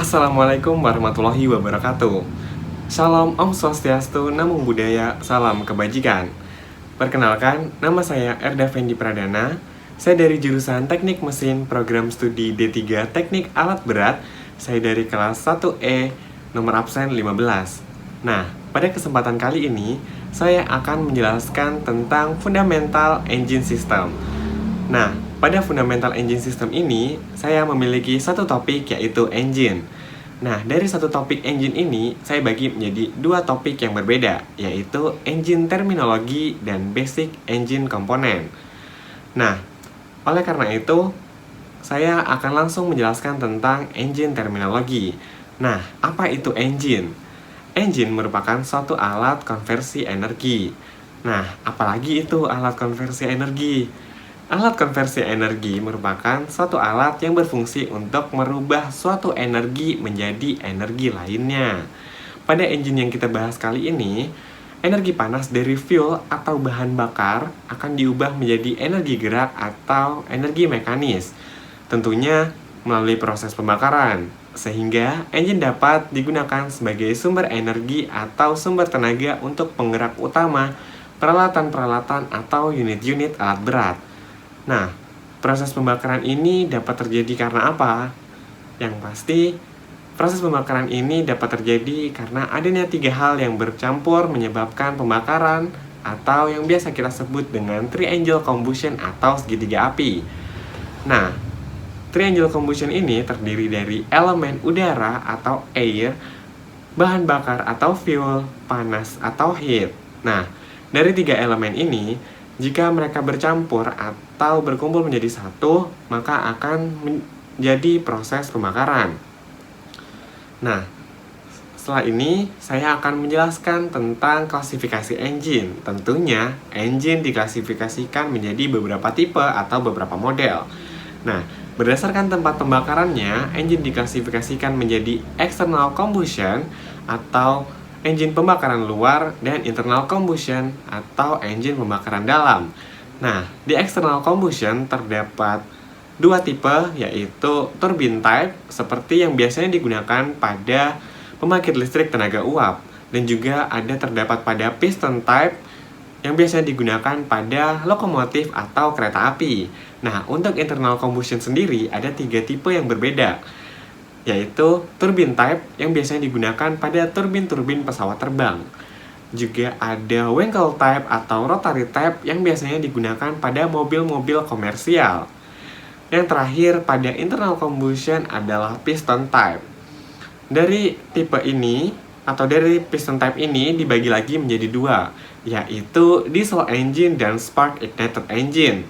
Assalamualaikum warahmatullahi wabarakatuh. Shalom, Om Swastiastu, Namo Buddhaya, salam kebajikan. Perkenalkan, nama saya Erda Fendi Pradana. Saya dari jurusan Teknik Mesin Program Studi D3 Teknik Alat Berat. Saya dari kelas 1E, nomor absen 15. Nah, pada kesempatan kali ini, saya akan menjelaskan tentang fundamental engine system. Nah, pada fundamental engine system ini, saya memiliki satu topik yaitu engine. Nah, dari satu topik engine ini, saya bagi menjadi dua topik yang berbeda, yaitu engine terminologi dan basic engine komponen. Nah, oleh karena itu, saya akan langsung menjelaskan tentang engine terminologi. Nah, apa itu engine? Engine merupakan suatu alat konversi energi. Nah, apalagi itu alat konversi energi? Alat konversi energi merupakan suatu alat yang berfungsi untuk merubah suatu energi menjadi energi lainnya. Pada engine yang kita bahas kali ini, energi panas dari fuel atau bahan bakar akan diubah menjadi energi gerak atau energi mekanis. Tentunya melalui proses pembakaran, sehingga engine dapat digunakan sebagai sumber energi atau sumber tenaga untuk penggerak utama peralatan-peralatan atau unit-unit alat berat. Nah, proses pembakaran ini dapat terjadi karena apa? Yang pasti, proses pembakaran ini dapat terjadi karena adanya tiga hal yang bercampur menyebabkan pembakaran atau yang biasa kita sebut dengan triangle combustion atau segitiga api. Nah, triangle combustion ini terdiri dari elemen udara atau air, bahan bakar atau fuel, panas atau heat. Nah, dari tiga elemen ini, jika mereka bercampur atau berkumpul menjadi satu, maka akan menjadi proses pembakaran. Nah, setelah ini saya akan menjelaskan tentang klasifikasi engine. Tentunya, engine diklasifikasikan menjadi beberapa tipe atau beberapa model. Nah, berdasarkan tempat pembakarannya, engine diklasifikasikan menjadi external combustion atau engine pembakaran luar dan internal combustion atau engine pembakaran dalam. Nah, di external combustion terdapat dua tipe, yaitu turbine type seperti yang biasanya digunakan pada pembangkit listrik tenaga uap, dan juga terdapat pada piston type yang biasanya digunakan pada lokomotif atau kereta api. Nah, untuk internal combustion sendiri ada tiga tipe yang berbeda, yaitu turbine type yang biasanya digunakan pada turbin-turbin pesawat terbang. Juga ada Wankel type atau rotary type yang biasanya digunakan pada mobil-mobil komersial. Yang terakhir pada internal combustion adalah piston type. Dari tipe ini atau dari piston type ini dibagi lagi menjadi dua, yaitu diesel engine dan spark ignited engine.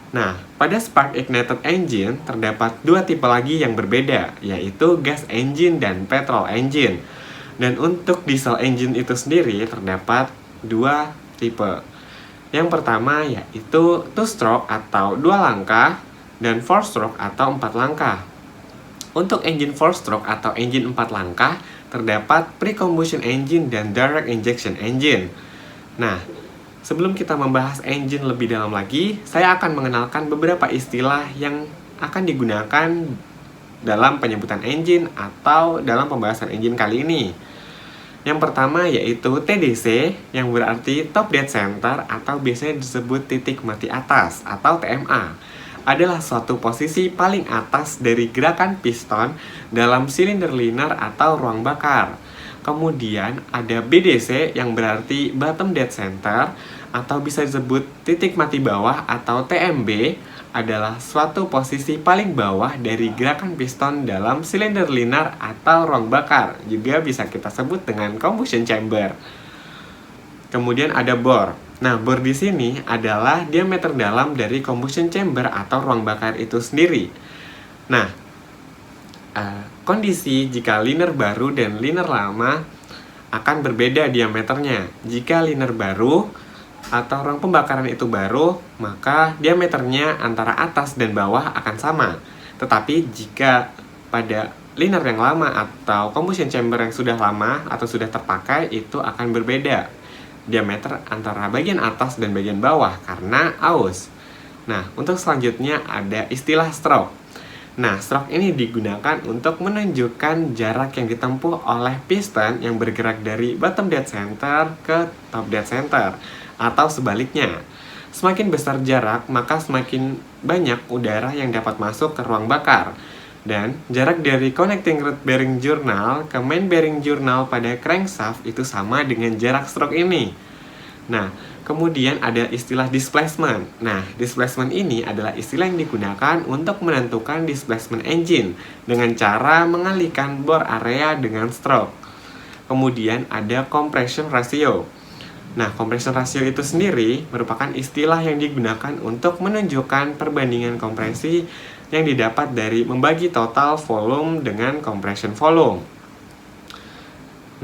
Nah, pada spark ignited engine terdapat dua tipe lagi yang berbeda, yaitu gas engine dan petrol engine. Dan untuk diesel engine itu sendiri terdapat dua tipe. Yang pertama yaitu two-stroke atau dua langkah dan four-stroke atau 4 langkah. Untuk engine four-stroke atau engine 4 langkah terdapat pre-combustion engine dan direct injection engine. Nah, sebelum kita membahas engine lebih dalam lagi, saya akan mengenalkan beberapa istilah yang akan digunakan dalam penyebutan engine atau dalam pembahasan engine kali ini. Yang pertama yaitu TDC, yang berarti top dead center atau biasanya disebut titik mati atas atau TMA. Adalah suatu posisi paling atas dari gerakan piston dalam silinder liner atau ruang bakar. Kemudian ada BDC yang berarti bottom dead center atau bisa disebut titik mati bawah atau TMB, adalah suatu posisi paling bawah dari gerakan piston dalam silinder liner atau ruang bakar. Juga bisa kita sebut dengan combustion chamber. Kemudian ada bore. Nah, bore di sini adalah diameter dalam dari combustion chamber atau ruang bakar itu sendiri. Nah, kondisi jika liner baru dan liner lama akan berbeda diameternya. Jika liner baru atau ruang pembakaran itu baru, maka diameternya antara atas dan bawah akan sama. Tetapi jika pada liner yang lama atau combustion chamber yang sudah lama atau sudah terpakai, itu akan berbeda diameter antara bagian atas dan bagian bawah karena aus. Nah, untuk selanjutnya ada istilah stroke. Nah, stroke ini digunakan untuk menunjukkan jarak yang ditempuh oleh piston yang bergerak dari bottom dead center ke top dead center, atau sebaliknya. Semakin besar jarak, maka semakin banyak udara yang dapat masuk ke ruang bakar. Dan jarak dari connecting root bearing journal ke main bearing journal pada crankshaft itu sama dengan jarak stroke ini. Nah, kemudian ada istilah displacement. Nah, displacement ini adalah istilah yang digunakan untuk menentukan displacement engine dengan cara mengalihkan bore area dengan stroke. Kemudian ada compression ratio. Nah, compression ratio itu sendiri merupakan istilah yang digunakan untuk menunjukkan perbandingan kompresi yang didapat dari membagi total volume dengan compression volume.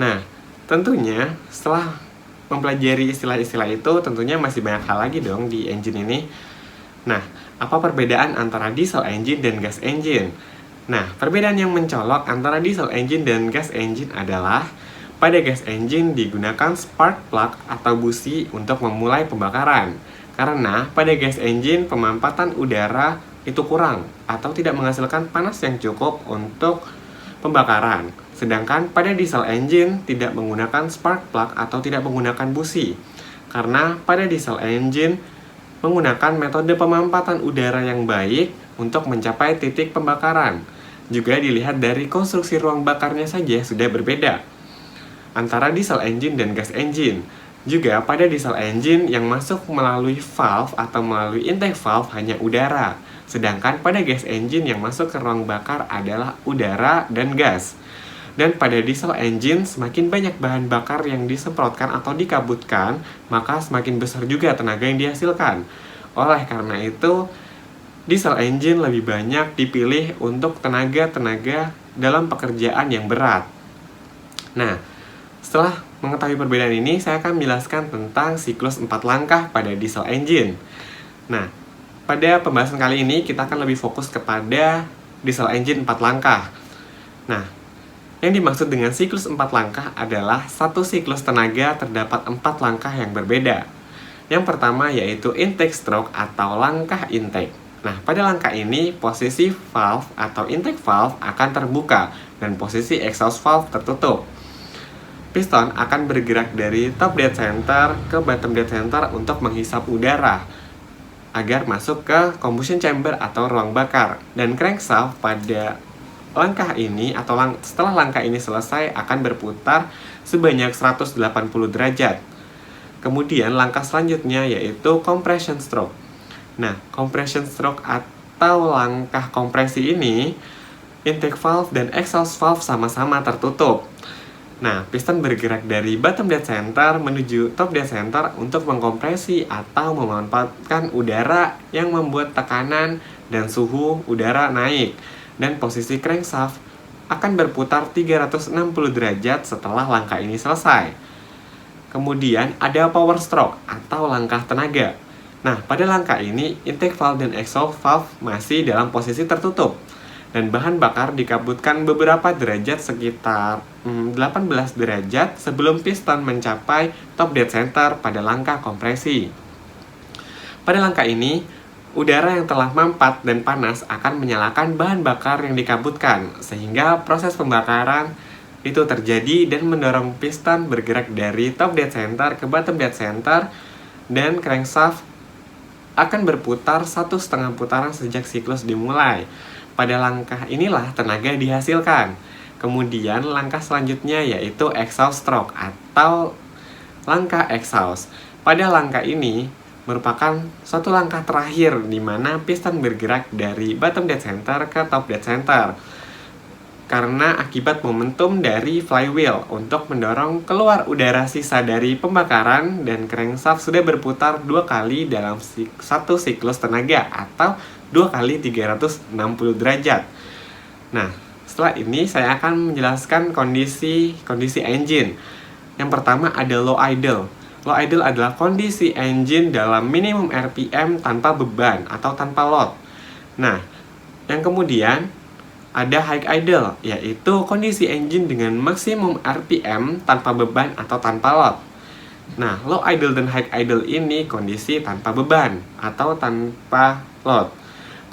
Nah, tentunya setelah mempelajari istilah-istilah itu, tentunya masih banyak hal lagi dong di engine ini. Nah, apa perbedaan antara diesel engine dan gas engine? Nah, perbedaan yang mencolok antara diesel engine dan gas engine adalah pada gas engine digunakan spark plug atau busi untuk memulai pembakaran. Karena pada gas engine pemampatan udara itu kurang atau tidak menghasilkan panas yang cukup untuk pembakaran. Sedangkan pada diesel engine tidak menggunakan spark plug atau tidak menggunakan busi. Karena pada diesel engine menggunakan metode pemampatan udara yang baik untuk mencapai titik pembakaran. Juga dilihat dari konstruksi ruang bakarnya saja sudah berbeda antara diesel engine dan gas engine. Juga pada diesel engine yang masuk melalui valve atau melalui intake valve hanya udara. Sedangkan pada gas engine yang masuk ke ruang bakar adalah udara dan gas. Dan pada diesel engine semakin banyak bahan bakar yang disemprotkan atau dikabutkan, maka semakin besar juga tenaga yang dihasilkan. Oleh karena itu, diesel engine lebih banyak dipilih untuk tenaga-tenaga dalam pekerjaan yang berat. Nah, setelah mengetahui perbedaan ini, saya akan menjelaskan tentang siklus 4 langkah pada diesel engine. Nah, pada pembahasan kali ini kita akan lebih fokus kepada diesel engine 4 langkah. Nah, yang dimaksud dengan siklus 4 langkah adalah satu siklus tenaga terdapat 4 langkah yang berbeda. Yang pertama yaitu intake stroke atau langkah intake. Nah, pada langkah ini posisi valve atau intake valve akan terbuka dan posisi exhaust valve tertutup. Piston akan bergerak dari top dead center ke bottom dead center untuk menghisap udara agar masuk ke combustion chamber atau ruang bakar. Dan crankshaft pada langkah ini atau setelah langkah ini selesai akan berputar sebanyak 180 derajat. Kemudian langkah selanjutnya yaitu compression stroke. Nah, compression stroke atau langkah kompresi ini, intake valve dan exhaust valve sama-sama tertutup. Nah, piston bergerak dari bottom dead center menuju top dead center untuk mengkompresi atau memanfaatkan udara yang membuat tekanan dan suhu udara naik. Dan posisi crankshaft akan berputar 360 derajat setelah langkah ini selesai. Kemudian ada power stroke atau langkah tenaga. Nah, pada langkah ini intake valve dan exhaust valve masih dalam posisi tertutup. Dan bahan bakar dikabutkan beberapa derajat sekitar 18 derajat sebelum piston mencapai top dead center pada langkah kompresi. Pada langkah ini, udara yang telah mampat dan panas akan menyalakan bahan bakar yang dikabutkan, sehingga proses pembakaran itu terjadi dan mendorong piston bergerak dari top dead center ke bottom dead center, dan crankshaft akan berputar 1,5 putaran sejak siklus dimulai. Pada langkah inilah tenaga dihasilkan. Kemudian langkah selanjutnya yaitu exhaust stroke atau langkah exhaust. Pada langkah ini merupakan suatu langkah terakhir di mana piston bergerak dari bottom dead center ke top dead center. Karena akibat momentum dari flywheel untuk mendorong keluar udara sisa dari pembakaran, dan crankshaft sudah berputar 2 kali dalam satu siklus tenaga atau 2 kali 360 derajat. Nah, setelah ini saya akan menjelaskan kondisi engine. Yang pertama ada low idle. Low idle adalah kondisi engine dalam minimum RPM tanpa beban atau tanpa load. Nah, yang kemudian ada high idle, yaitu kondisi engine dengan maksimum RPM tanpa beban atau tanpa load. Nah, low idle dan high idle ini kondisi tanpa beban atau tanpa load.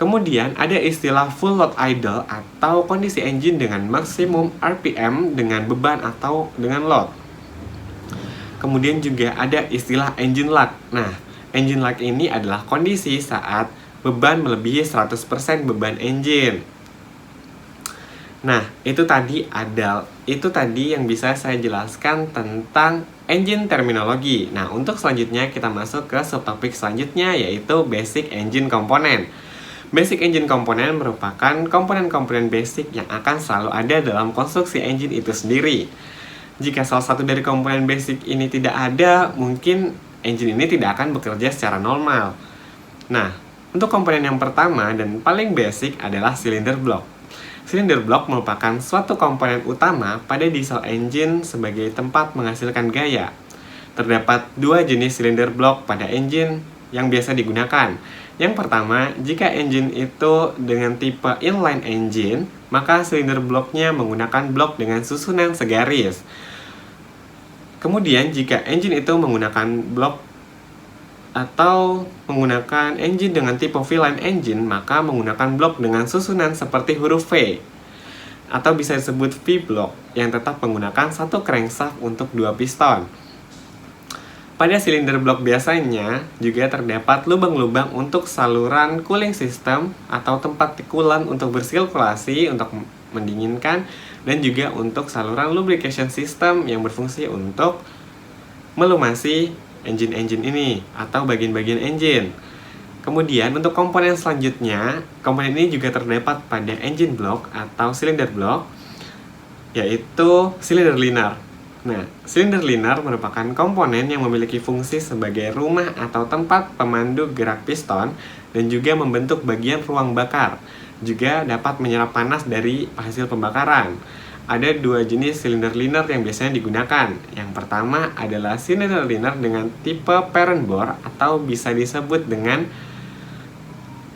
Kemudian ada istilah full load idle atau kondisi engine dengan maksimum RPM dengan beban atau dengan load. Kemudian juga ada istilah engine lock. Nah, engine lock ini adalah kondisi saat beban melebihi 100% beban engine. Nah, itu tadi yang bisa saya jelaskan tentang engine terminologi. Nah, untuk selanjutnya kita masuk ke subtopik selanjutnya, yaitu basic engine component. Basic engine component merupakan komponen-komponen basic yang akan selalu ada dalam konstruksi engine itu sendiri. Jika salah satu dari komponen basic ini tidak ada, mungkin engine ini tidak akan bekerja secara normal. Nah, untuk komponen yang pertama dan paling basic adalah cylinder block. Cylinder block merupakan suatu komponen utama pada diesel engine sebagai tempat menghasilkan gaya. Terdapat dua jenis cylinder block pada engine yang biasa digunakan. Yang pertama, jika engine itu dengan tipe inline engine, maka cylinder blocknya menggunakan blok dengan susunan segaris. Kemudian, jika engine itu menggunakan blok atau menggunakan engine dengan tipe V-line engine, maka menggunakan blok dengan susunan seperti huruf V atau bisa disebut V-block yang tetap menggunakan satu crankshaft untuk dua piston. Pada silinder blok biasanya juga terdapat lubang-lubang untuk saluran cooling system atau tempat coolant untuk bersirkulasi, untuk mendinginkan, dan juga untuk saluran lubrication system yang berfungsi untuk melumasi engine-engine ini atau bagian-bagian engine. Kemudian untuk komponen selanjutnya, komponen ini juga terdapat pada engine block atau cylinder block, yaitu cylinder liner. Nah, cylinder liner merupakan komponen yang memiliki fungsi sebagai rumah atau tempat pemandu gerak piston dan juga membentuk bagian ruang bakar. Juga dapat menyerap panas dari hasil pembakaran. Ada dua jenis silinder liner yang biasanya digunakan. Yang pertama adalah silinder liner dengan tipe parent bore atau bisa disebut dengan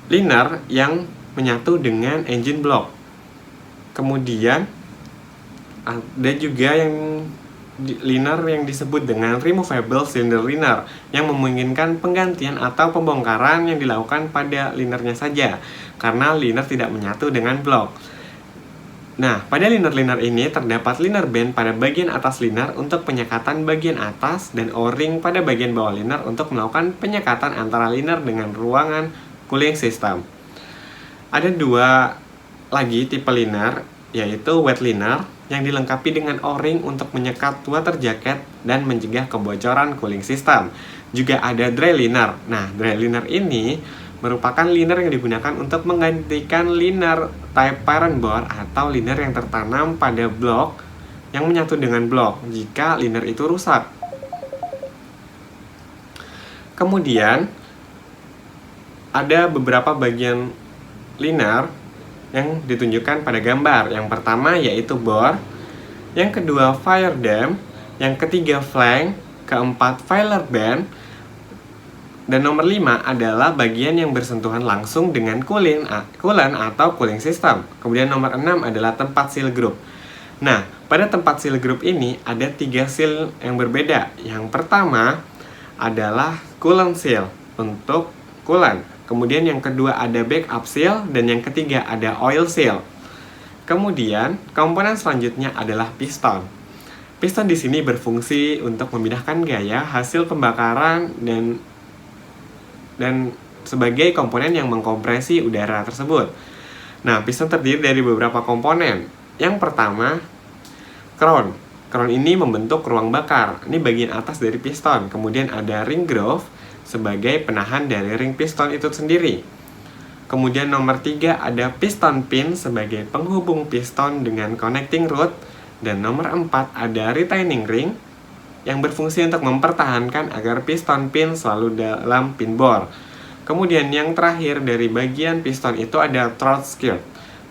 liner yang menyatu dengan engine block. Kemudian ada juga yang liner yang disebut dengan removable cylinder liner yang memungkinkan penggantian atau pembongkaran yang dilakukan pada linernya saja karena liner tidak menyatu dengan blok. Nah, pada liner-liner ini terdapat liner band pada bagian atas liner untuk penyekatan bagian atas dan O-ring pada bagian bawah liner untuk melakukan penyekatan antara liner dengan ruangan cooling system. Ada dua lagi tipe liner, yaitu wet liner yang dilengkapi dengan O-ring untuk menyekat water jacket dan mencegah kebocoran cooling system. Juga ada dry liner. Nah, dry liner ini merupakan liner yang digunakan untuk menggantikan liner type parent bore atau liner yang tertanam pada blok yang menyatu dengan blok jika liner itu rusak. Kemudian ada beberapa bagian liner yang ditunjukkan pada gambar. Yang pertama yaitu bore, yang kedua fire dam, yang ketiga flank, keempat failer band, dan nomor 5 adalah bagian yang bersentuhan langsung dengan coolant atau cooling system. Kemudian nomor 6 adalah tempat seal group. Nah, pada tempat seal group ini ada 3 seal yang berbeda. Yang pertama adalah coolant seal untuk coolant. Kemudian yang kedua ada backup seal dan yang ketiga ada oil seal. Kemudian komponen selanjutnya adalah piston. Piston di sini berfungsi untuk memindahkan gaya hasil pembakaran dan sebagai komponen yang mengkompresi udara tersebut. Nah, piston terdiri dari beberapa komponen. Yang pertama, crown. Crown ini membentuk ruang bakar. Ini bagian atas dari piston. Kemudian ada ring groove sebagai penahan dari ring piston itu sendiri. Kemudian nomor 3 ada piston pin sebagai penghubung piston dengan connecting rod. Dan nomor 4 ada retaining ring yang berfungsi untuk mempertahankan agar piston pin selalu dalam pin bore. Kemudian yang terakhir dari bagian piston itu ada throat skirt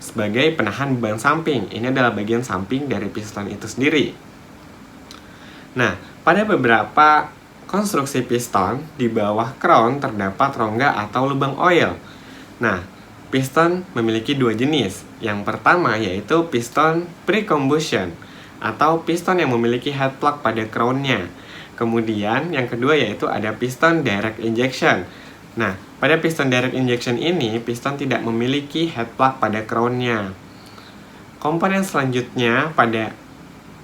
sebagai penahan beban samping. Ini adalah bagian samping dari piston itu sendiri. Nah, pada beberapa konstruksi piston di bawah crown terdapat rongga atau lubang oil. Nah, piston memiliki dua jenis. Yang pertama yaitu piston pre-combustion atau piston yang memiliki head plug pada crown-nya. Kemudian yang kedua yaitu ada piston direct injection. Nah, Pada piston direct injection ini, piston tidak memiliki head plug pada crown-nya. Komponen selanjutnya pada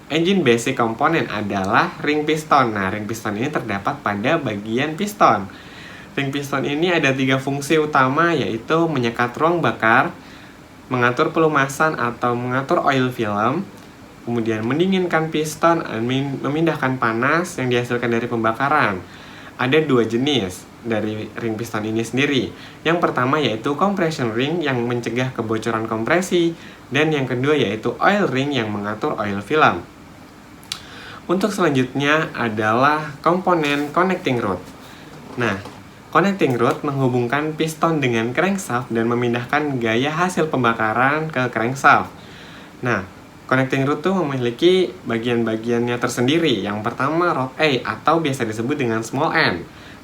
engine basic komponen adalah ring piston. Nah, ring piston ini terdapat pada bagian piston. Ring piston ini ada 3 fungsi utama, yaitu menyekat ruang bakar, mengatur pelumasan atau mengatur oil film, kemudian mendinginkan piston, memindahkan panas yang dihasilkan dari pembakaran. Ada 2 jenis dari ring piston ini sendiri. Yang pertama yaitu compression ring yang mencegah kebocoran kompresi, dan yang kedua yaitu oil ring yang mengatur oil film. Untuk selanjutnya adalah komponen connecting rod. Nah, connecting rod menghubungkan piston dengan crankshaft dan memindahkan gaya hasil pembakaran ke crankshaft. Nah, connecting rod itu memiliki bagian-bagiannya tersendiri. Yang pertama rod A atau biasa disebut dengan small end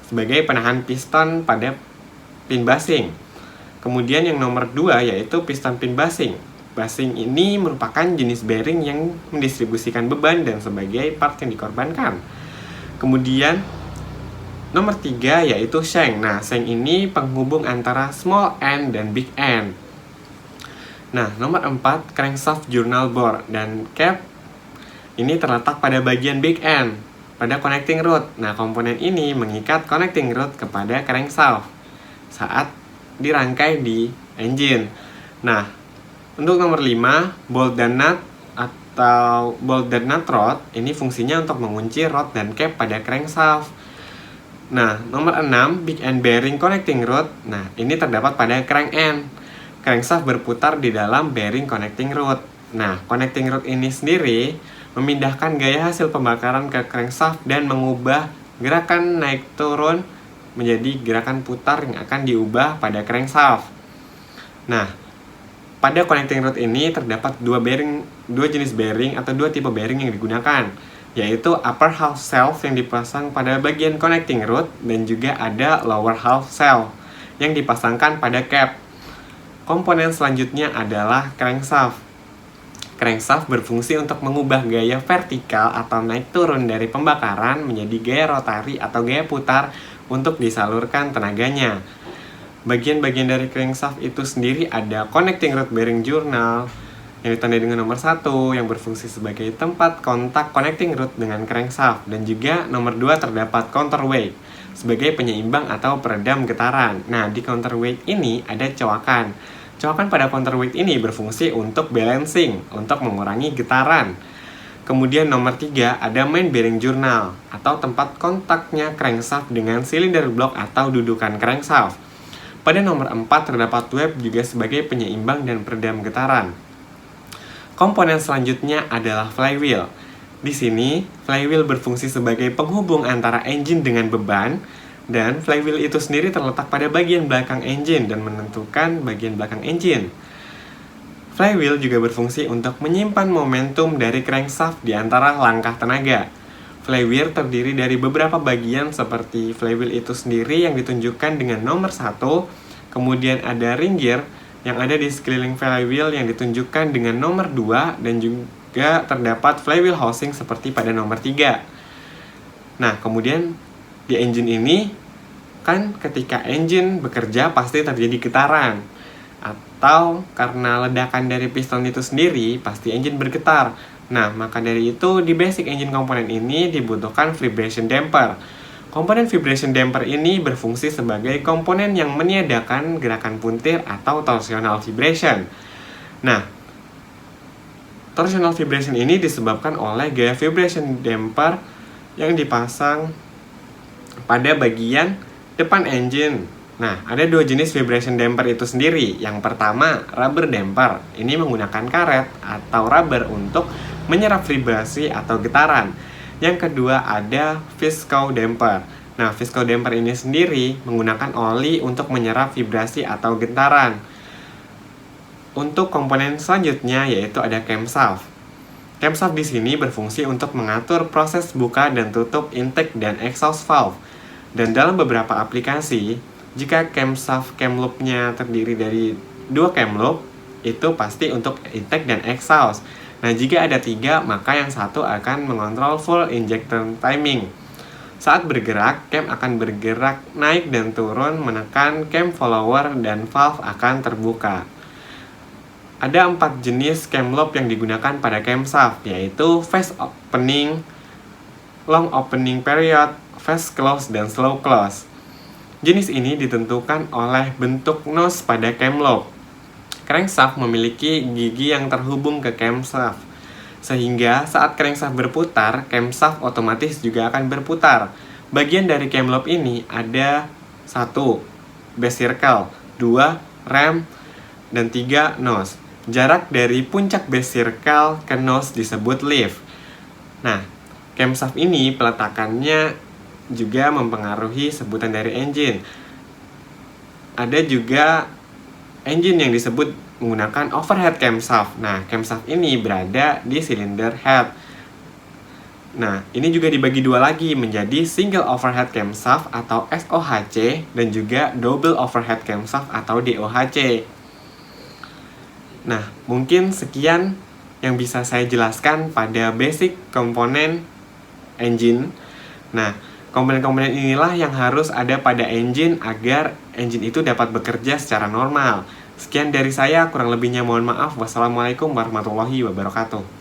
sebagai penahan piston pada pin basing. Kemudian yang nomor 2 yaitu piston pin basing. Basing ini merupakan jenis bearing yang mendistribusikan beban dan sebagai part yang dikorbankan. Kemudian nomor 3 yaitu shank. Nah, shank ini penghubung antara small end dan big end. Nah, nomor 4 crankshaft journal bore dan cap ini terletak pada bagian big end pada connecting rod. Nah, komponen ini mengikat connecting rod kepada crankshaft saat dirangkai di engine. Nah, untuk nomor 5 bolt dan nut atau bolt dan nut rod ini fungsinya untuk mengunci rod dan cap pada crankshaft. Nah, nomor 6 big end bearing connecting rod. Nah, ini terdapat pada crank end. Crankshaft berputar di dalam bearing connecting rod. Nah, connecting rod ini sendiri memindahkan gaya hasil pembakaran ke crankshaft dan mengubah gerakan naik turun menjadi gerakan putar yang akan diubah pada crankshaft. Nah, pada connecting rod ini terdapat 2 jenis bearing atau 2 tipe bearing yang digunakan, yaitu upper half shelf yang dipasang pada bagian connecting rod dan juga ada lower half shelf yang dipasangkan pada cap. Komponen selanjutnya adalah crankshaft. Crankshaft berfungsi untuk mengubah gaya vertikal atau naik turun dari pembakaran menjadi gaya rotari atau gaya putar untuk disalurkan tenaganya. Bagian-bagian dari crankshaft itu sendiri ada connecting rod bearing journal yang ditandai dengan nomor 1 yang berfungsi sebagai tempat kontak connecting rod dengan crankshaft, dan juga nomor 2 terdapat counterweight sebagai penyeimbang atau peredam getaran. Nah, di counterweight ini ada coakan. Coakan pada counterweight ini berfungsi untuk balancing, untuk mengurangi getaran. Kemudian nomor 3 ada main bearing journal atau tempat kontaknya crankshaft dengan silinder block atau dudukan crankshaft. Pada nomor 4 terdapat web juga sebagai penyeimbang dan peredam getaran. Komponen selanjutnya adalah flywheel. Di sini, flywheel berfungsi sebagai penghubung antara engine dengan beban, dan flywheel itu sendiri terletak pada bagian belakang engine dan menentukan bagian belakang engine. Flywheel juga berfungsi untuk menyimpan momentum dari crankshaft di antara langkah tenaga. Flywheel terdiri dari beberapa bagian seperti flywheel itu sendiri yang ditunjukkan dengan nomor 1, kemudian ada ring gear yang ada di sekeliling flywheel yang ditunjukkan dengan nomor 2, dan juga terdapat flywheel housing seperti pada nomor 3. Nah, kemudian di engine ini, kan ketika engine bekerja pasti terjadi getaran. Atau karena ledakan dari piston itu sendiri, pasti engine bergetar. Nah, maka dari itu di basic engine komponen ini dibutuhkan vibration damper. Komponen vibration damper ini berfungsi sebagai komponen yang meniadakan gerakan puntir atau torsional vibration. Nah, torsional vibration ini disebabkan oleh gaya vibration damper yang dipasang pada bagian depan engine. Nah, ada 2 jenis vibration damper itu sendiri. Yang pertama, rubber damper. Ini menggunakan karet atau rubber untuk menyerap vibrasi atau getaran. Yang kedua, ada visco damper. Nah, visco damper ini sendiri menggunakan oli untuk menyerap vibrasi atau getaran. Untuk komponen selanjutnya yaitu ada camshaft. Camshaft di sini berfungsi untuk mengatur proses buka dan tutup intake dan exhaust valve. Dan dalam beberapa aplikasi, jika camshaft cam loop-nya terdiri dari 2 cam loop, itu pasti untuk intake dan exhaust. Nah, jika ada 3, maka yang satu akan mengontrol full injector timing. Saat bergerak, cam akan bergerak naik dan turun menekan cam follower dan valve akan terbuka. Ada 4 jenis cam lobe yang digunakan pada camshaft, yaitu fast opening, long opening period, fast close, dan slow close. Jenis ini ditentukan oleh bentuk nose pada cam lobe. Crankshaft memiliki gigi yang terhubung ke camshaft, sehingga saat crankshaft berputar, camshaft otomatis juga akan berputar. Bagian dari cam lobe ini ada 1. Base circle, 2. Ram, dan 3. Nose. Jarak dari puncak base circle ke nose disebut lift. Nah, camshaft ini peletakannya juga mempengaruhi sebutan dari engine. Ada juga engine yang disebut menggunakan overhead camshaft. Nah, camshaft ini berada di cylinder head. Nah, ini juga dibagi dua lagi menjadi single overhead camshaft atau SOHC dan juga double overhead camshaft atau DOHC. Nah, mungkin sekian yang bisa saya jelaskan pada basic komponen engine. Nah, komponen-komponen inilah yang harus ada pada engine agar engine itu dapat bekerja secara normal. Sekian dari saya, kurang lebihnya mohon maaf. Wassalamualaikum warahmatullahi wabarakatuh.